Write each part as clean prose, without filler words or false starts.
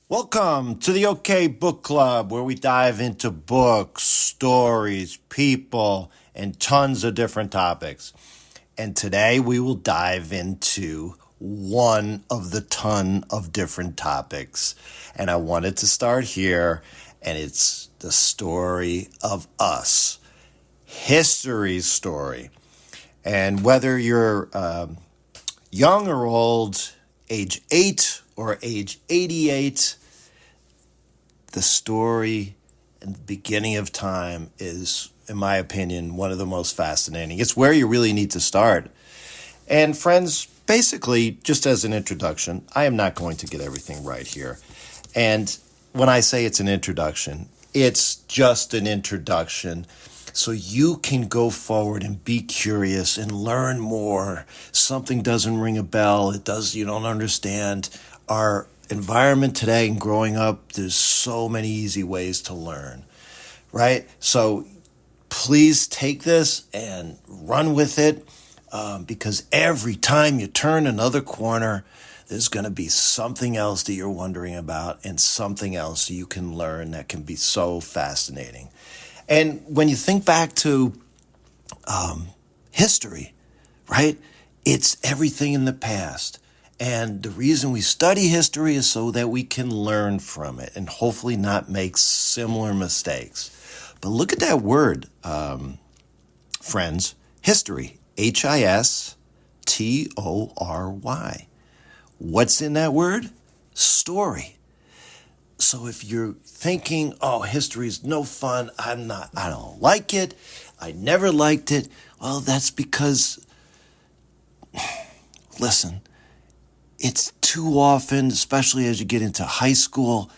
Welcome to the OK Book Club, where we dive into books, stories, people, and tons of different topics. And today we will dive into one of the ton of different topics. And I wanted to start here, and it's the story of us, history's story. And whether you're young or old, age 8 or age 88, the story and the beginning of time is, in my opinion, one of the most fascinating. It's where you really need to start. And friends, basically, just as an introduction, I am not going to get everything right here. And when I say it's an introduction, it's just an introduction so you can go forward and be curious and learn more. Something doesn't ring a bell, you don't understand. Our environment today and growing up, there's so many easy ways to learn, right? So please take this and run with it, because every time you turn another corner, there's going to be something else that you're wondering about and something else you can learn that can be so fascinating. And when you think back to history, right, it's everything in the past. And the reason we study history is so that we can learn from it and hopefully not make similar mistakes. But look at that word, friends, history, History. What's in that word? Story. So if you're thinking, oh, history is no fun, I don't like it, I never liked it, well, that's because, listen, it's too often, especially as you get into high school,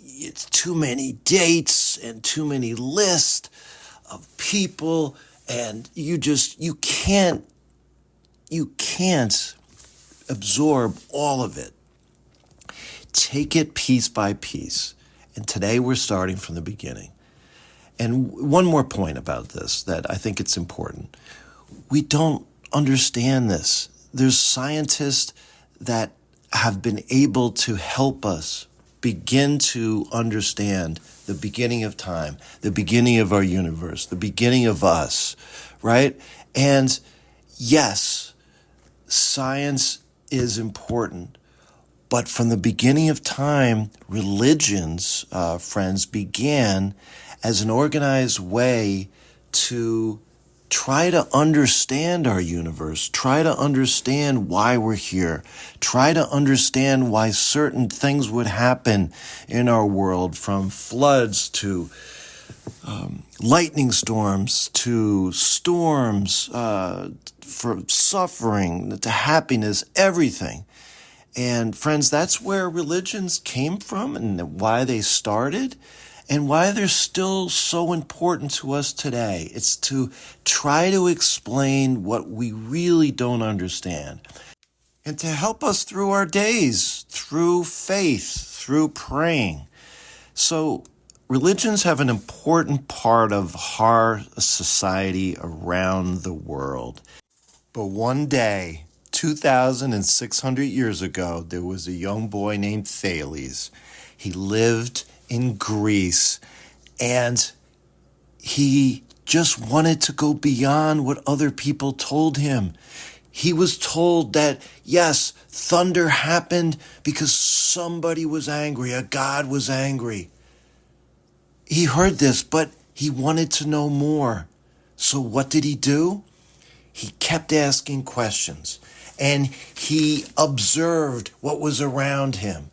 it's too many dates and too many lists of people, and you can't absorb all of it. Take it piece by piece. And today we're starting from the beginning. And one more point about this that I think it's important. We don't understand this. There's scientists that have been able to help us begin to understand the beginning of time, the beginning of our universe, the beginning of us, right? And yes, science is important, but from the beginning of time, religions, friends, began as an organized way to try to understand our universe, try to understand why we're here, try to understand why certain things would happen in our world, from floods to lightning storms to storms, for suffering to happiness, everything. And friends, that's where religions came from and why they started. And why they're still so important to us today. It's to try to explain what we really don't understand. And to help us through our days, through faith, through praying. So religions have an important part of our society around the world. But one day, 2,600 years ago, there was a young boy named Thales. He lived in Greece, and he just wanted to go beyond what other people told him. He was told that, yes, thunder happened because somebody was angry, a god was angry. He heard this, but he wanted to know more. So what did he do? He kept asking questions, and he observed what was around him.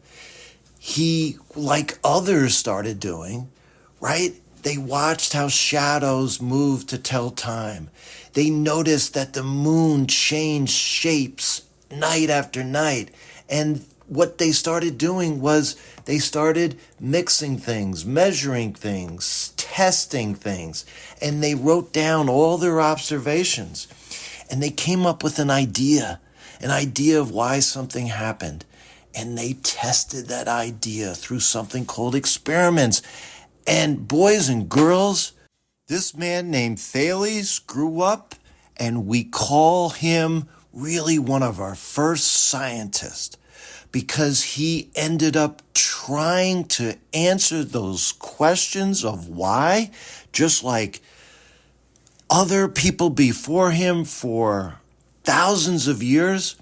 He, like others started doing, right? They watched how shadows moved to tell time. They noticed that the moon changed shapes night after night. And what they started doing was they started mixing things, measuring things, testing things. And they wrote down all their observations. And they came up with an idea of why something happened. And they tested that idea through something called experiments. And boys and girls, this man named Thales grew up, and we call him really one of our first scientists, because he ended up trying to answer those questions of why, just like other people before him for thousands of years,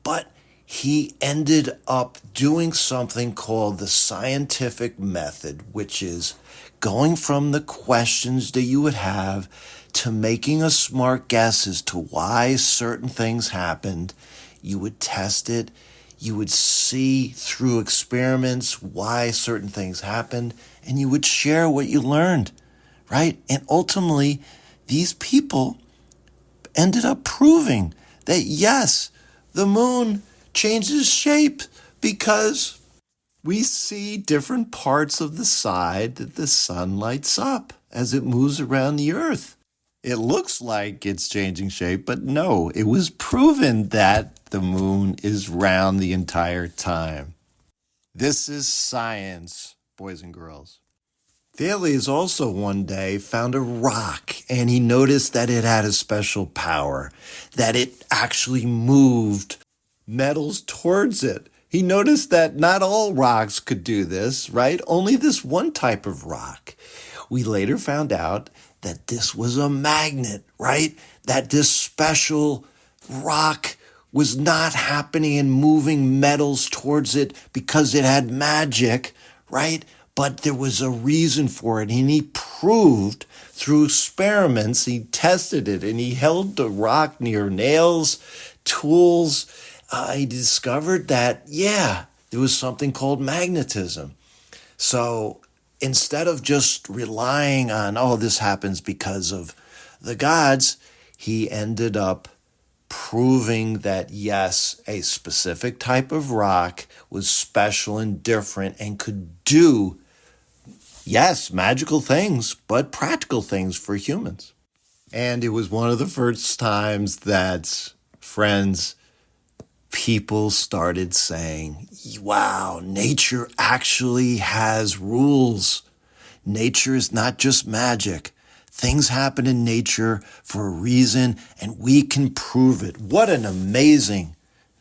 but he ended up doing something called the scientific method, which is going from the questions that you would have to making a smart guess as to why certain things happened. You would test it. You would see through experiments why certain things happened, and you would share what you learned, right? And ultimately, these people ended up proving that yes, the moon changes shape because we see different parts of the side that the sun lights up as it moves around the earth. It looks like it's changing shape, but no, it was proven that the moon is round the entire time. This is science, boys and girls. Thales also one day found a rock, and he noticed that it had a special power, that it actually moved metals towards it. He noticed that not all rocks could do this, right? Only this one type of rock. We later found out that this was a magnet, right? That this special rock was not happening and moving metals towards it because it had magic, right? But there was a reason for it, and he proved through experiments, he tested it, and he held the rock near nails, tools. He discovered that, yeah, there was something called magnetism. So instead of just relying on, oh, this happens because of the gods, he ended up proving that, yes, a specific type of rock was special and different and could do, yes, magical things, but practical things for humans. And it was one of the first times that, friends, people started saying, wow, nature actually has rules. Nature is not just magic. Things happen in nature for a reason, and we can prove it. What an amazing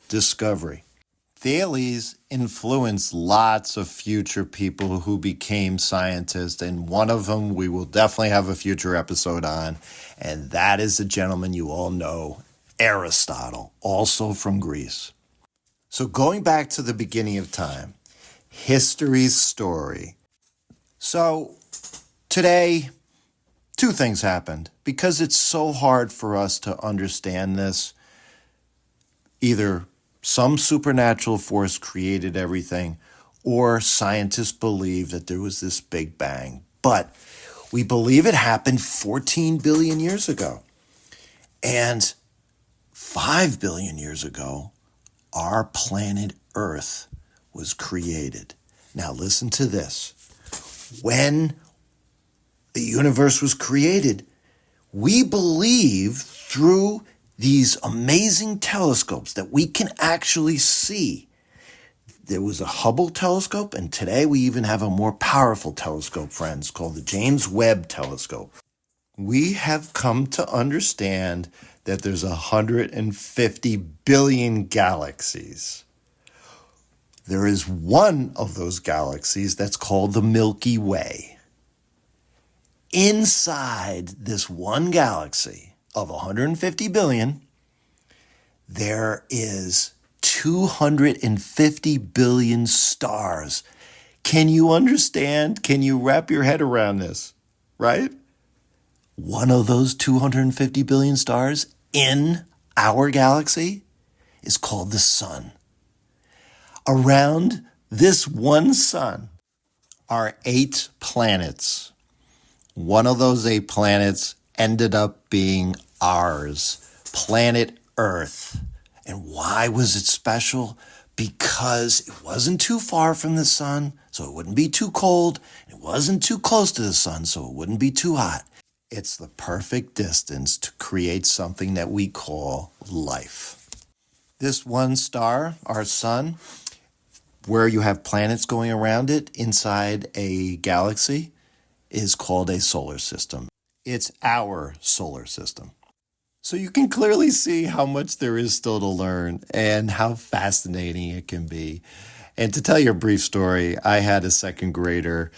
discovery. Thales influenced lots of future people who became scientists, and one of them we will definitely have a future episode on, and that is the gentleman you all know, Aristotle, also from Greece. So going back to the beginning of time, history's story. So today, two things happened. Because it's so hard for us to understand this, either some supernatural force created everything, or scientists believe that there was this big bang. But we believe it happened 14 billion years ago. And 5 billion years ago, our planet Earth was created. Now listen to this. When the universe was created, we believe through these amazing telescopes that we can actually see. There was a Hubble telescope, and today we even have a more powerful telescope, friends, called the James Webb telescope. We have come to understand that there's 150 billion galaxies. There is one of those galaxies that's called the Milky Way. Inside this one galaxy of 150 billion, there is 250 billion stars. Can you understand? Can you wrap your head around this, right? One of those 250 billion stars in our galaxy is called the sun. Around this one sun are 8 planets. One of those 8 planets ended up being ours, planet Earth. And why was it special? Because it wasn't too far from the sun, so it wouldn't be too cold. It wasn't too close to the sun, so it wouldn't be too hot. It's the perfect distance to create something that we call life. This one star, our sun, where you have planets going around it inside a galaxy, is called a solar system. It's our solar system. So you can clearly see how much there is still to learn and how fascinating it can be. And to tell you a brief story, I had a second grader,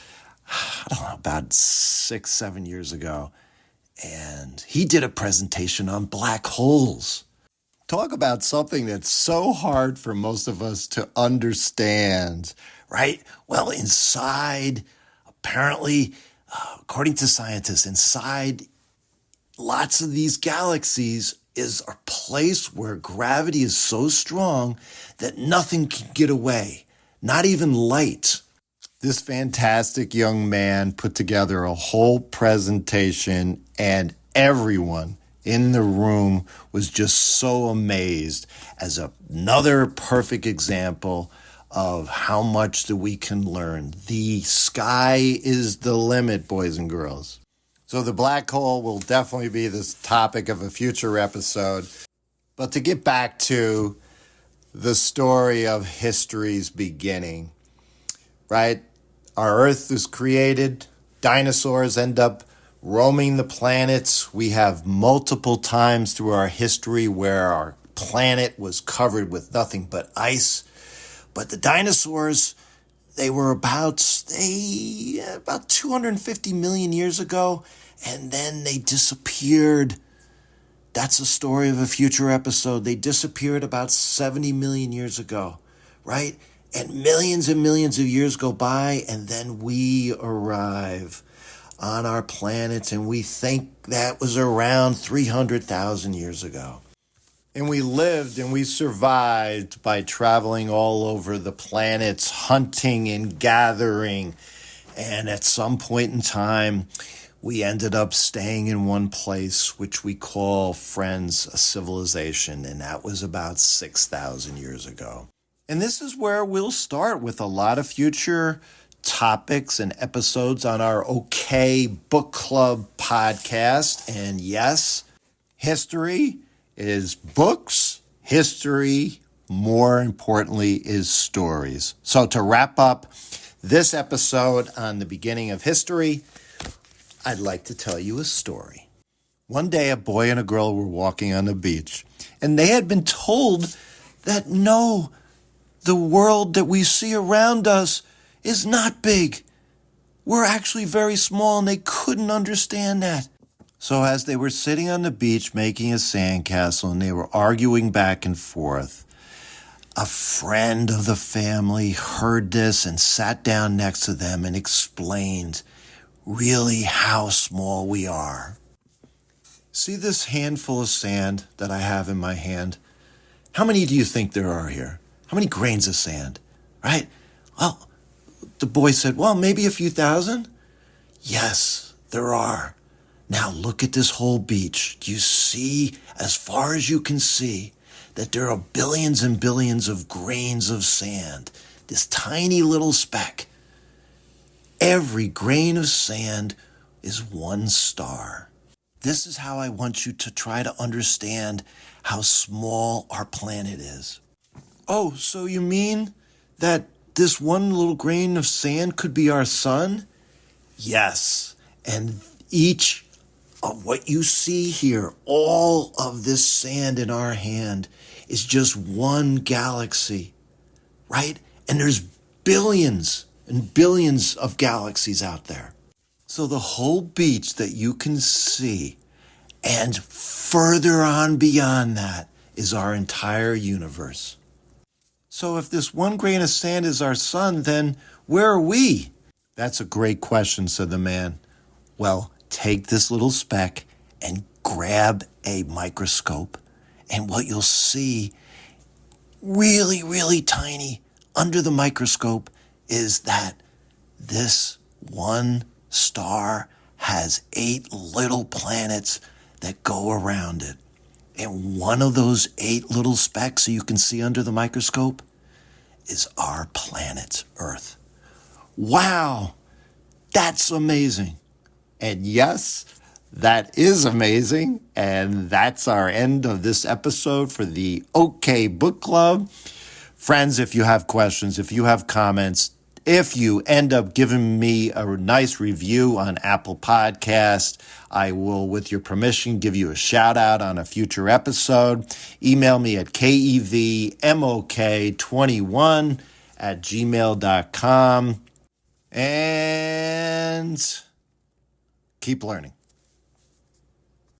I don't know, about 6, 7 years ago, and he did a presentation on black holes. Talk about something that's so hard for most of us to understand, right? Well, inside, apparently, according to scientists, inside lots of these galaxies is a place where gravity is so strong that nothing can get away, not even light. This fantastic young man put together a whole presentation, and everyone in the room was just so amazed as another perfect example of how much that we can learn. The sky is the limit, boys and girls. So the black hole will definitely be the topic of a future episode. But to get back to the story of history's beginning, right? Our Earth was created. Dinosaurs end up roaming the planets. We have multiple times through our history where our planet was covered with nothing but ice. But the dinosaurs, they were about 250 million years ago, and then they disappeared. That's a story of a future episode. They disappeared about 70 million years ago, right? And millions of years go by, and then we arrive on our planet, and we think that was around 300,000 years ago. And we lived and we survived by traveling all over the planets, hunting and gathering. And at some point in time, we ended up staying in one place, which we call, friends, a civilization. And that was about 6,000 years ago. And this is where we'll start with a lot of future topics and episodes on our OK Book Club podcast. And yes, history is books. History, more importantly, is stories. So to wrap up this episode on the beginning of history, I'd like to tell you a story. One day, a boy and a girl were walking on the beach, and they had been told that no, the world that we see around us is not big. We're actually very small, and they couldn't understand that. So as they were sitting on the beach making a sandcastle and they were arguing back and forth, a friend of the family heard this and sat down next to them and explained really how small we are. See this handful of sand that I have in my hand? How many do you think there are here? How many grains of sand, right? Well, the boy said, well, maybe a few thousand. Yes, there are. Now look at this whole beach. Do you see, as far as you can see, that there are billions and billions of grains of sand, this tiny little speck. Every grain of sand is one star. This is how I want you to try to understand how small our planet is. Oh, so you mean that this one little grain of sand could be our sun? Yes, and each of what you see here, all of this sand in our hand, is just one galaxy, right? And there's billions and billions of galaxies out there. So the whole beach that you can see, and further on beyond that, is our entire universe. So if this one grain of sand is our sun, then where are we? That's a great question, said the man. Well, take this little speck and grab a microscope, and what you'll see, really, really tiny under the microscope, is that this one star has 8 little planets that go around it. And one of those 8 little specks that you can see under the microscope is our planet, Earth. Wow, that's amazing. And yes, that is amazing. And that's our end of this episode for the OK Book Club. Friends, if you have questions, if you have comments, if you end up giving me a nice review on Apple Podcast, I will, with your permission, give you a shout out on a future episode. Email me at kevmok21 at gmail.com. And keep learning.